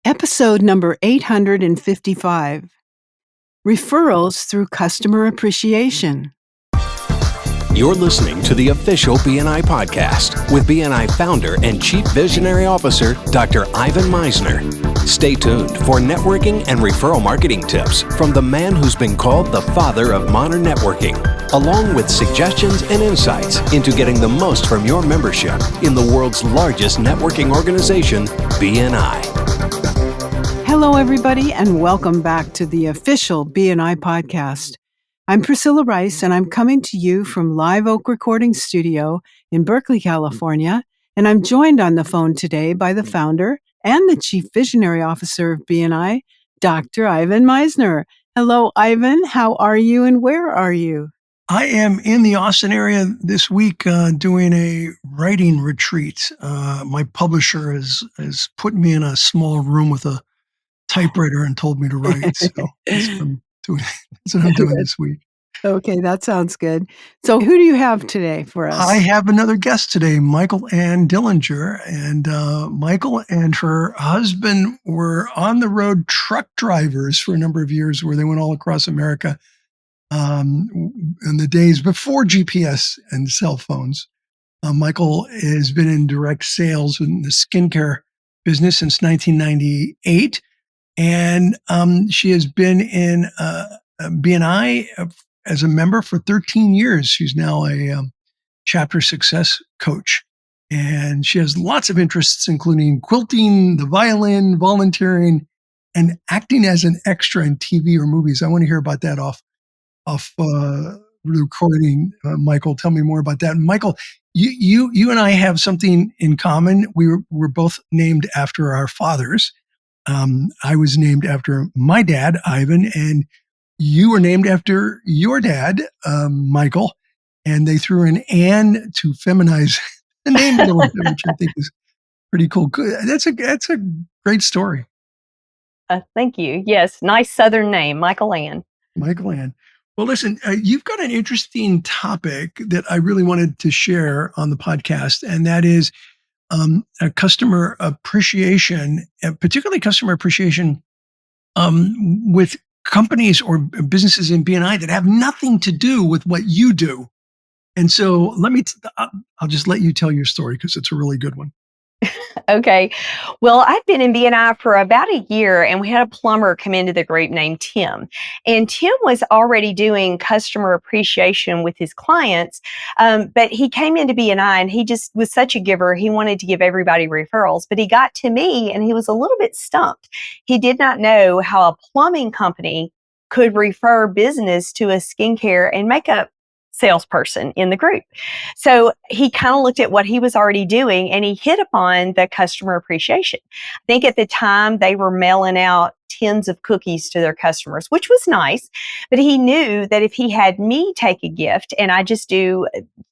Episode number 855, Referrals Through Customer Appreciation. You're listening to the official BNI podcast with BNI founder and Chief Visionary Officer, Dr. Ivan Misner. Stay tuned for networking and referral marketing tips from the man who's been called the father of modern networking, along with suggestions and insights into getting the most from your membership in the world's largest networking organization, BNI. Hello, everybody, and welcome back to the official BNI podcast. I'm Priscilla Rice, and I'm coming to you from Live Oak Recording Studio in Berkeley, California, and I'm joined on the phone today by the founder and the Chief Visionary Officer of BNI, Dr. Ivan Misner. Hello, Ivan. How are you, and where are you? I am in the Austin area this week doing a writing retreat. My publisher has put me in a small room with a typewriter and told me to write. So that's what I'm doing this week. Okay, that sounds good. So who do you have today for us? I have another guest today, Ann Dillinger. And Michael and her husband were on the road truck drivers for a number of years where they went all across America in the days before GPS and cell phones. Michael has been in direct sales in the skincare business since 1998. And she has been in BNI as a member for 13 years. She's now a chapter success coach. And she has lots of interests, including quilting, the violin, volunteering, and acting as an extra in TV or movies. I want to hear about that off recording. Michael, tell me more about that. Michael, you and I have something in common. We're both named after our fathers. I was named after my dad, Ivan, and you were named after your dad, Michael, and they threw an Ann to feminize the name a little bit, which I think is pretty cool. Good. That's a great story. Thank you. Yes, nice Southern name, Michael Ann. Michael Ann. Well, listen, you've got an interesting topic that I really wanted to share on the podcast, and that is a customer appreciation, particularly customer appreciation with companies or businesses in BNI that have nothing to do with what you do. And so I'll just let you tell your story because it's a really good one. Okay. Well, I've been in BNI for about a year, and we had a plumber come into the group named Tim. And Tim was already doing customer appreciation with his clients, but he came into BNI and he just was such a giver. He wanted to give everybody referrals, but he got to me and he was a little bit stumped. He did not know how a plumbing company could refer business to a skincare and makeup salesperson in the group. So he kind of looked at what he was already doing and he hit upon the customer appreciation. I think at the time they were mailing out tins of cookies to their customers, which was nice, but he knew that if he had me take a gift, and I just do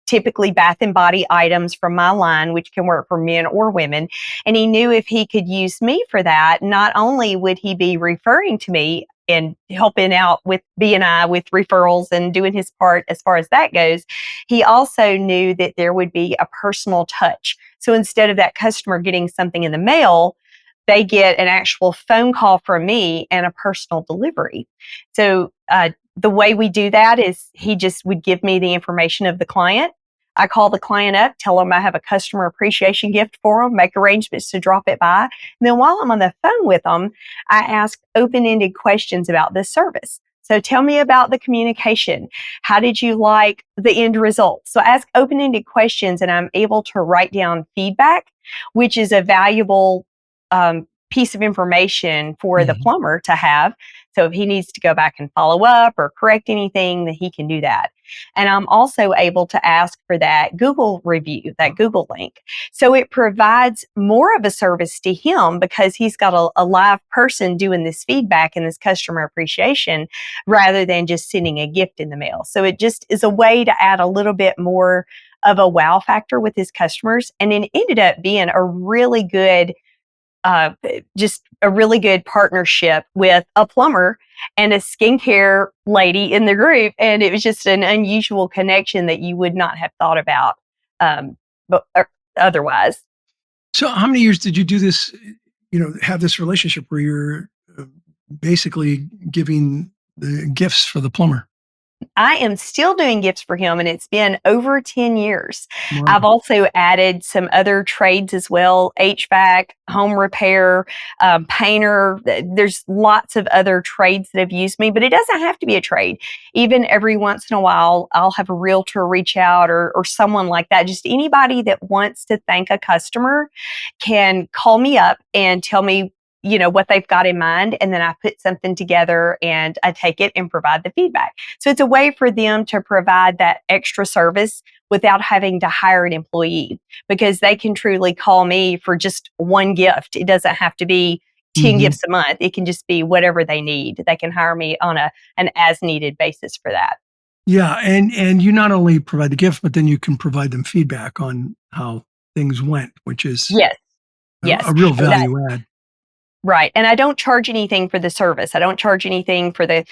typically bath and body items from my line, which can work for men or women, and he knew if he could use me for that, not only would he be referring to me and helping out with BNI with referrals and doing his part as far as that goes, he also knew that there would be a personal touch. So instead of that customer getting something in the mail, they get an actual phone call from me and a personal delivery. So the way we do that is he just would give me the information of the client. I call the client up, tell them I have a customer appreciation gift for them, make arrangements to drop it by. And then while I'm on the phone with them, I ask open-ended questions about this service. So tell me about the communication. How did you like the end result? So I ask open-ended questions and I'm able to write down feedback, which is a valuable piece of information for the plumber to have. So if he needs to go back and follow up or correct anything, then he can do that. And I'm also able to ask for that Google review, that Google link. So it provides more of a service to him because he's got a live person doing this feedback and this customer appreciation rather than just sending a gift in the mail. So it just is a way to add a little bit more of a wow factor with his customers. And it ended up being a really good partnership with a plumber and a skincare lady in the group. And it was just an unusual connection that you would not have thought about otherwise. So how many years did you do this have this relationship where you're basically giving the gifts for the plumber. I am still doing gifts for him, and it's been over 10 years. Wow. I've also added some other trades as well: HVAC, home repair, painter. There's lots of other trades that have used me, but it doesn't have to be a trade. Even every once in a while, I'll have a realtor reach out or someone like that. Just anybody that wants to thank a customer can call me up and tell me what they've got in mind, and then I put something together and I take it and provide the feedback. So it's a way for them to provide that extra service without having to hire an employee, because they can truly call me for just one gift. It doesn't have to be 10 gifts a month. It can just be whatever they need. They can hire me on an as needed basis for that. Yeah, and you not only provide the gift, but then you can provide them feedback on how things went, which is Yes. a real And that, value add. right. And I don't charge anything for the service. I don't charge anything for the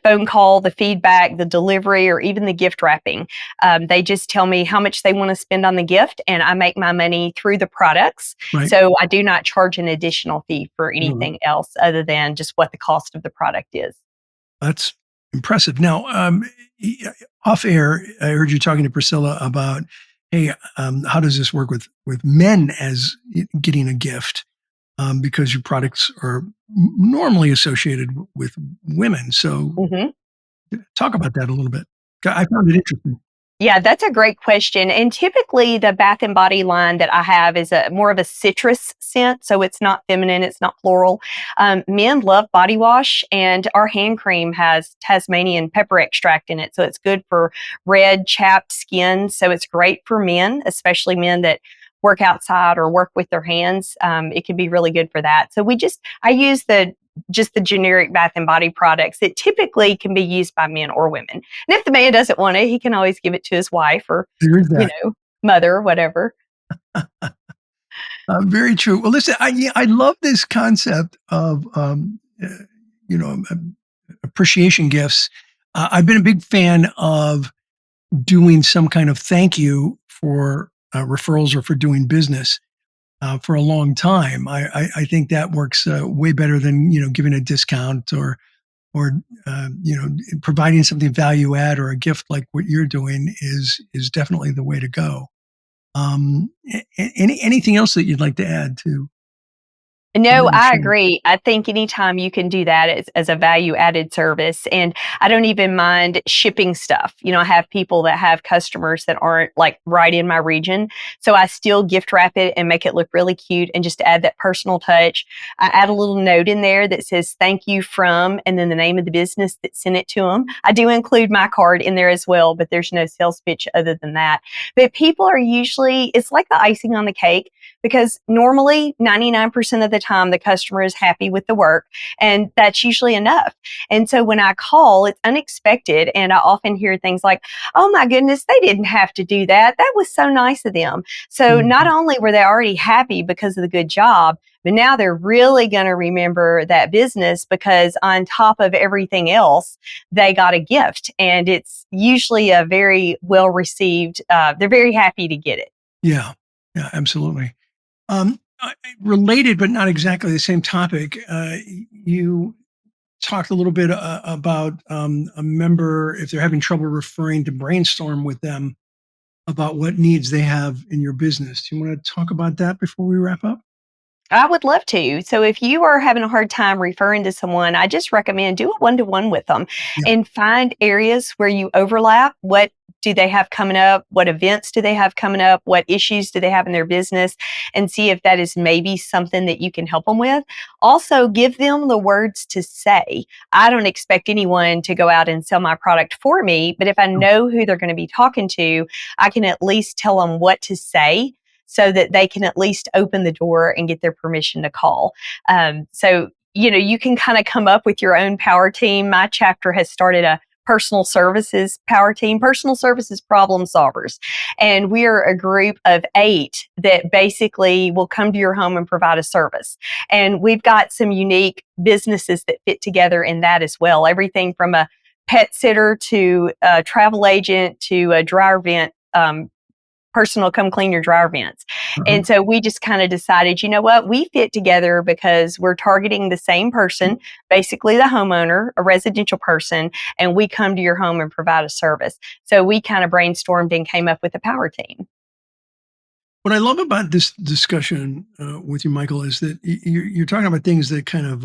phone call, the feedback, the delivery, or even the gift wrapping. They just tell me how much they want to spend on the gift, and I make my money through the products. Right. So I do not charge an additional fee for anything else other than just what the cost of the product is. That's impressive. Now, off air, I heard you talking to Priscilla about, hey, how does this work with men as getting a gift? Because your products are normally associated with women. So talk about that a little bit. I found it interesting. Yeah, that's a great question. And typically the Bath and Body line that I have is more of a citrus scent. So it's not feminine, it's not floral. Men love body wash, and our hand cream has Tasmanian pepper extract in it. So it's good for red, chapped skin. So it's great for men, especially men that work outside or work with their hands. It can be really good for that. So I use just the generic Bath and Body products that typically can be used by men or women. And if the man doesn't want it, he can always give it to his wife or, mother, whatever. Very true. Well, listen, I love this concept of, appreciation gifts. I've been a big fan of doing some kind of thank you for referrals or for doing business. For a long time, I think that works way better than giving a discount or providing something value add or a gift like what you're doing is definitely the way to go. Anything else that you'd like to add to? No, I agree. I think anytime you can do that as a value added service, and I don't even mind shipping stuff. I have people that have customers that aren't like right in my region. So I still gift wrap it and make it look really cute and just add that personal touch. I add a little note in there that says thank you from, and then the name of the business that sent it to them. I do include my card in there as well, but there's no sales pitch other than that. But people are usually, it's like the icing on the cake, because normally 99% of the time the customer is happy with the work, and that's usually enough. And so when I call, it's unexpected, and I often hear things like, oh my goodness, they didn't have to do that. That was so nice of them. So not only were they already happy because of the good job, but now they're really going to remember that business because on top of everything else, they got a gift, and it's usually a very well received, they're very happy to get it. Yeah, absolutely. Related, but not exactly the same topic. You talked a little bit about a member, if they're having trouble referring, to brainstorm with them about what needs they have in your business. Do you want to talk about that before we wrap up? I would love to. So if you are having a hard time referring to someone, I just recommend do a one-to-one with them and find areas where you overlap. What do they have coming up? What events do they have coming up? What issues do they have in their business? And see if that is maybe something that you can help them with. Also, give them the words to say. I don't expect anyone to go out and sell my product for me, but if I know who they're going to be talking to, I can at least tell them what to say, so that they can at least open the door and get their permission to call. So, you can kind of come up with your own power team. My chapter has started a personal services power team, personal services problem solvers. And we are a group of 8 that basically will come to your home and provide a service. And we've got some unique businesses that fit together in that as well. Everything from a pet sitter to a travel agent to a dryer vent personal come clean your dryer vents. Uh-huh. And so we just kind of decided, you know what, we fit together because we're targeting the same person, basically the homeowner, a residential person, and we come to your home and provide a service. So we kind of brainstormed and came up with a power team. What I love about this discussion with you, Michael, is that you're talking about things that kind of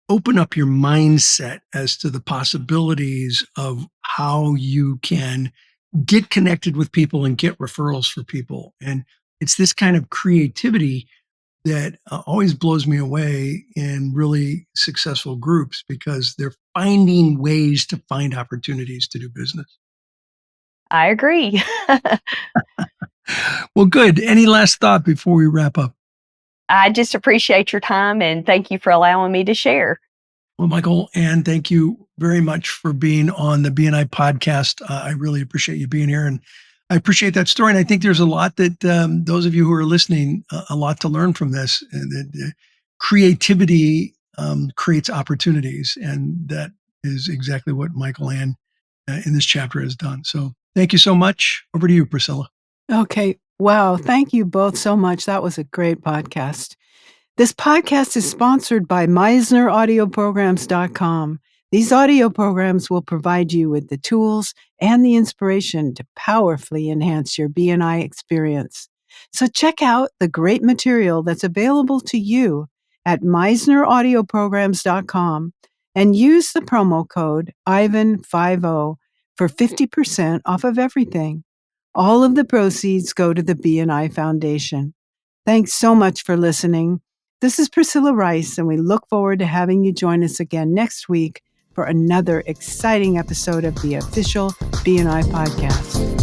open up your mindset as to the possibilities of how you can get connected with people and get referrals for people. And it's this kind of creativity that always blows me away in really successful groups because they're finding ways to find opportunities to do business. I agree. Well, good. Any last thought before we wrap up? I just appreciate your time and thank you for allowing me to share. Well, Michael, Ann, thank you very much for being on the BNI podcast. I really appreciate you being here, and I appreciate that story. And I think there's a lot that those of you who are listening, a lot to learn from this. And that creativity creates opportunities, and that is exactly what Michael Ann in this chapter has done. So, thank you so much. Over to you, Priscilla. Okay. Wow. Thank you both so much. That was a great podcast. This podcast is sponsored by MeisnerAudioPrograms.com. These audio programs will provide you with the tools and the inspiration to powerfully enhance your BNI experience. So check out the great material that's available to you at MeisnerAudioPrograms.com and use the promo code IVAN50 for 50% off of everything. All of the proceeds go to the BNI Foundation. Thanks so much for listening. This is Priscilla Rice, and we look forward to having you join us again next week for another exciting episode of the official BNI podcast.